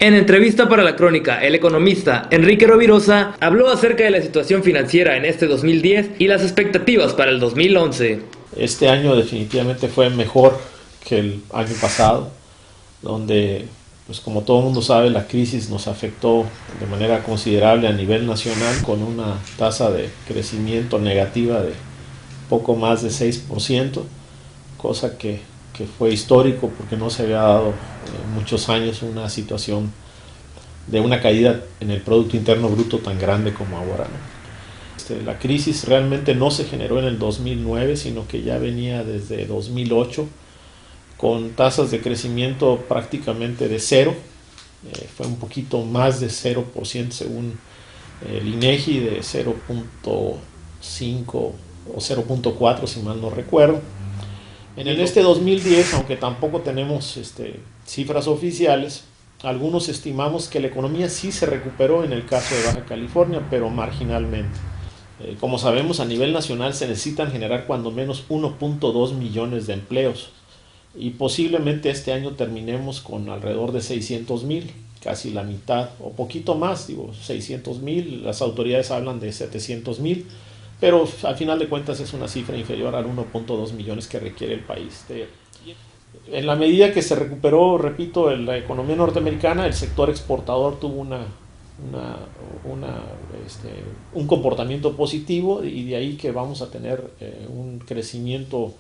En entrevista para La Crónica, el economista Enrique Rovirosa habló acerca de la situación financiera en este 2010 y las expectativas para el 2011. Este año definitivamente fue mejor que el año pasado, donde, pues como todo el mundo sabe, la crisis nos afectó de manera considerable a nivel nacional con una tasa de crecimiento negativa de poco más de 6%, cosa que fue histórico porque no se había dado en muchos años una situación de una caída en el Producto Interno Bruto tan grande como ahora, ¿no? La crisis realmente no se generó en el 2009, sino que ya venía desde 2008, con tasas de crecimiento prácticamente de cero. Fue un poquito más de 0% según el INEGI, de 0.5 o 0.4 si mal no recuerdo. En este 2010, aunque tampoco tenemos cifras oficiales, algunos estimamos que la economía sí se recuperó en el caso de Baja California, pero marginalmente. Como sabemos, a nivel nacional se necesitan generar cuando menos 1.2 millones de empleos y posiblemente este año terminemos con alrededor de 600,000, casi la mitad o poquito más, 600,000, las autoridades hablan de 700,000, pero al final de cuentas es una cifra inferior al 1.2 millones que requiere el país. En la medida que se recuperó, repito, la economía norteamericana, el sector exportador tuvo un comportamiento positivo, y de ahí que vamos a tener un crecimiento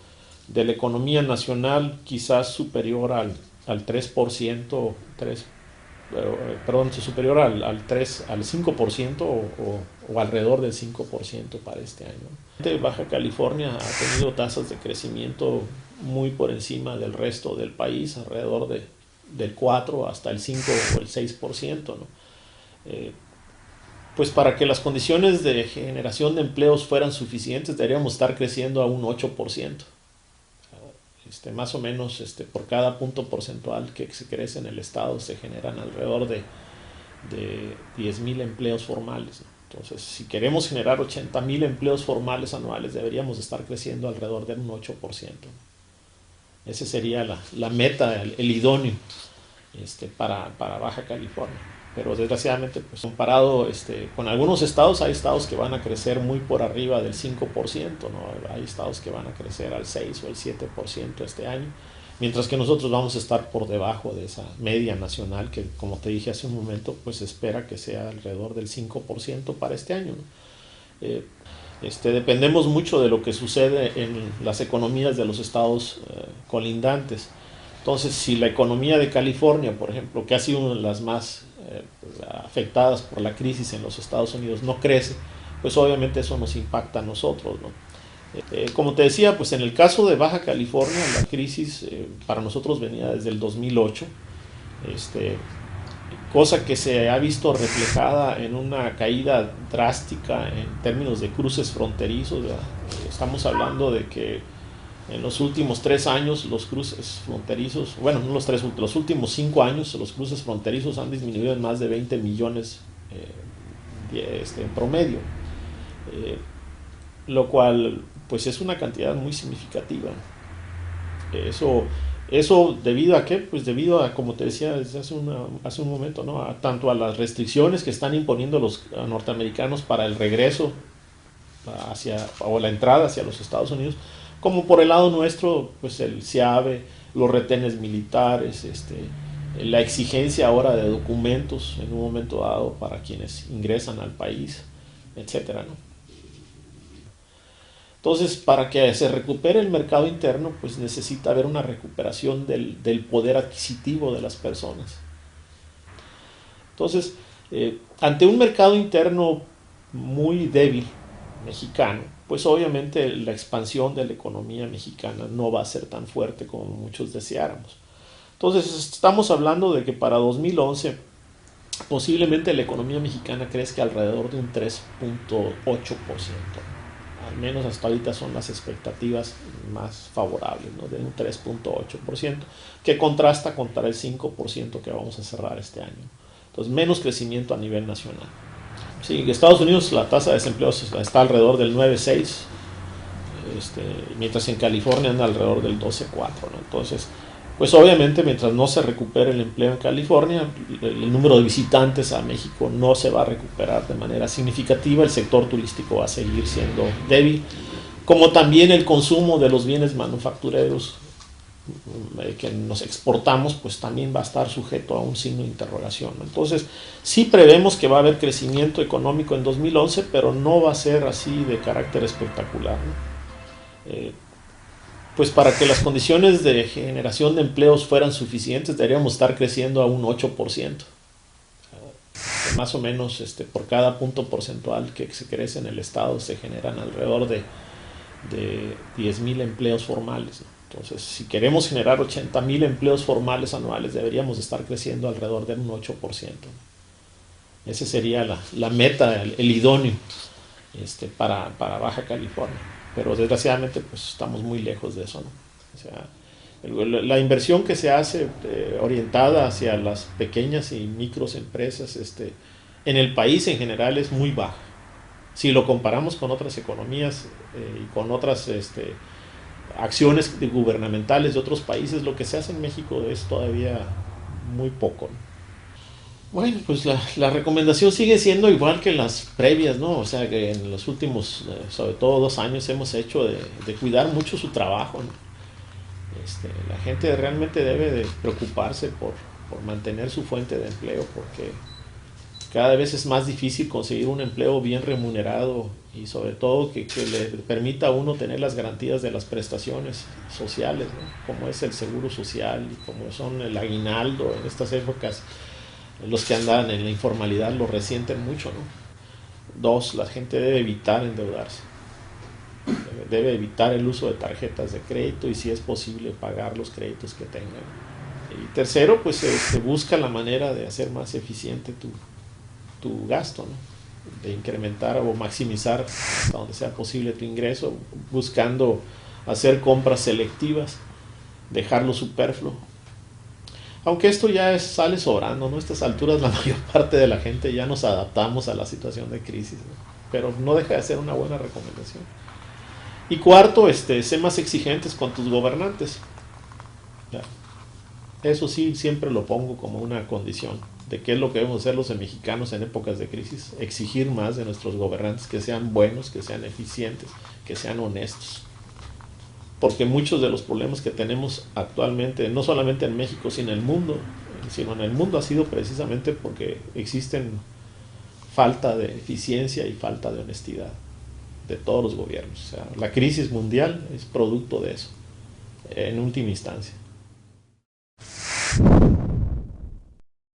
de la economía nacional quizás superior al 3%, superior al 5% o alrededor del 5% para este año. Baja California ha tenido tasas de crecimiento muy por encima del resto del país, alrededor del 4 hasta el 5 o el 6%, ¿no? Pues para que las condiciones de generación de empleos fueran suficientes, deberíamos estar creciendo a un 8%. Más o menos por cada punto porcentual que se crece en el estado se generan alrededor de 10,000 empleos formales, ¿no? Entonces, si queremos generar 80,000 empleos formales anuales, deberíamos estar creciendo alrededor de un 8%. Ese sería la meta, el idóneo para Baja California. Pero desgraciadamente, pues comparado con algunos estados, hay estados que van a crecer muy por arriba del 5%, ¿no? Hay estados que van a crecer al 6 o el 7% este año, mientras que nosotros vamos a estar por debajo de esa media nacional que, como te dije hace un momento, pues se espera que sea alrededor del 5% para este año, ¿no? Dependemos mucho de lo que sucede en las economías de los estados colindantes. Entonces, si la economía de California, por ejemplo, que ha sido una de las más afectadas por la crisis en los Estados Unidos, no crece, pues obviamente eso nos impacta a nosotros, ¿no? Como te decía, pues en el caso de Baja California, la crisis para nosotros venía desde el 2008, cosa que se ha visto reflejada en una caída drástica en términos de cruces fronterizos. Estamos hablando de que en los últimos 3 años los cruces fronterizos, bueno, no los últimos 5 años los cruces fronterizos han disminuido en más de 20 millones en promedio, lo cual pues es una cantidad muy significativa. Eso debido a qué? Pues debido a, como te decía desde hace un momento, ¿no? Tanto a las restricciones que están imponiendo los norteamericanos para el regreso o la entrada hacia los Estados Unidos, como por el lado nuestro, pues el SEAVE, los retenes militares, la exigencia ahora de documentos en un momento dado para quienes ingresan al país, etcétera, ¿no? Entonces, para que se recupere el mercado interno, pues necesita haber una recuperación del poder adquisitivo de las personas. Entonces, ante un mercado interno muy débil, mexicano, pues obviamente la expansión de la economía mexicana no va a ser tan fuerte como muchos deseáramos. Entonces, estamos hablando de que para 2011 posiblemente la economía mexicana crezca alrededor de un 3.8%. Al menos hasta ahorita son las expectativas más favorables, ¿no? De un 3.8%, que contrasta contra el 5% que vamos a cerrar este año. Entonces, menos crecimiento a nivel nacional. Sí, en Estados Unidos la tasa de desempleo está alrededor del 9.6, mientras en California anda alrededor del 12.4, ¿no? Entonces, Pues obviamente mientras no se recupere el empleo en California, el número de visitantes a México no se va a recuperar de manera significativa, el sector turístico va a seguir siendo débil, como también el consumo de los bienes manufactureros que nos exportamos, pues también va a estar sujeto a un signo de interrogación, ¿no? Entonces, sí prevemos que va a haber crecimiento económico en 2011, pero no va a ser así de carácter espectacular, ¿no? Pues para que las condiciones de generación de empleos fueran suficientes, deberíamos estar creciendo a un 8%. Más o menos por cada punto porcentual que se crece en el Estado se generan alrededor de 10,000 empleos formales, ¿no? Entonces, si queremos generar 80,000 empleos formales anuales, deberíamos estar creciendo alrededor de un 8%. Esa sería la meta, el idóneo para Baja California. Pero desgraciadamente pues estamos muy lejos de eso, ¿no? O sea, la inversión que se hace orientada hacia las pequeñas y micros empresas en el país en general es muy baja. Si lo comparamos con otras economías y con otras acciones gubernamentales de otros países, lo que se hace en México es todavía muy poco, ¿no? Bueno, pues la recomendación sigue siendo igual que las previas, ¿no? O sea, que en los últimos, sobre todo 2 años, hemos hecho de cuidar mucho su trabajo, ¿no? La gente realmente debe de preocuparse por mantener su fuente de empleo, porque cada vez es más difícil conseguir un empleo bien remunerado y sobre todo que le permita a uno tener las garantías de las prestaciones sociales, ¿no? Como es el seguro social y como son el aguinaldo en estas épocas. Los que andan en la informalidad lo resienten mucho, ¿no? Dos, la gente debe evitar endeudarse, debe evitar el uso de tarjetas de crédito y si es posible pagar los créditos que tengan. Y tercero, pues se busca la manera de hacer más eficiente tu gasto, ¿no? De incrementar o maximizar hasta donde sea posible tu ingreso, buscando hacer compras selectivas, dejar lo superfluo. Aunque esto ya sale sobrando, ¿no? A estas alturas la mayor parte de la gente ya nos adaptamos a la situación de crisis, ¿no? Pero no deja de ser una buena recomendación. Y cuarto, sé más exigentes con tus gobernantes. Ya. Eso sí, siempre lo pongo como una condición de qué es lo que debemos hacer los mexicanos en épocas de crisis. Exigir más de nuestros gobernantes, que sean buenos, que sean eficientes, que sean honestos. Porque muchos de los problemas que tenemos actualmente, no solamente en México, sino en el mundo ha sido precisamente porque existen falta de eficiencia y falta de honestidad de todos los gobiernos. O sea, la crisis mundial es producto de eso, en última instancia.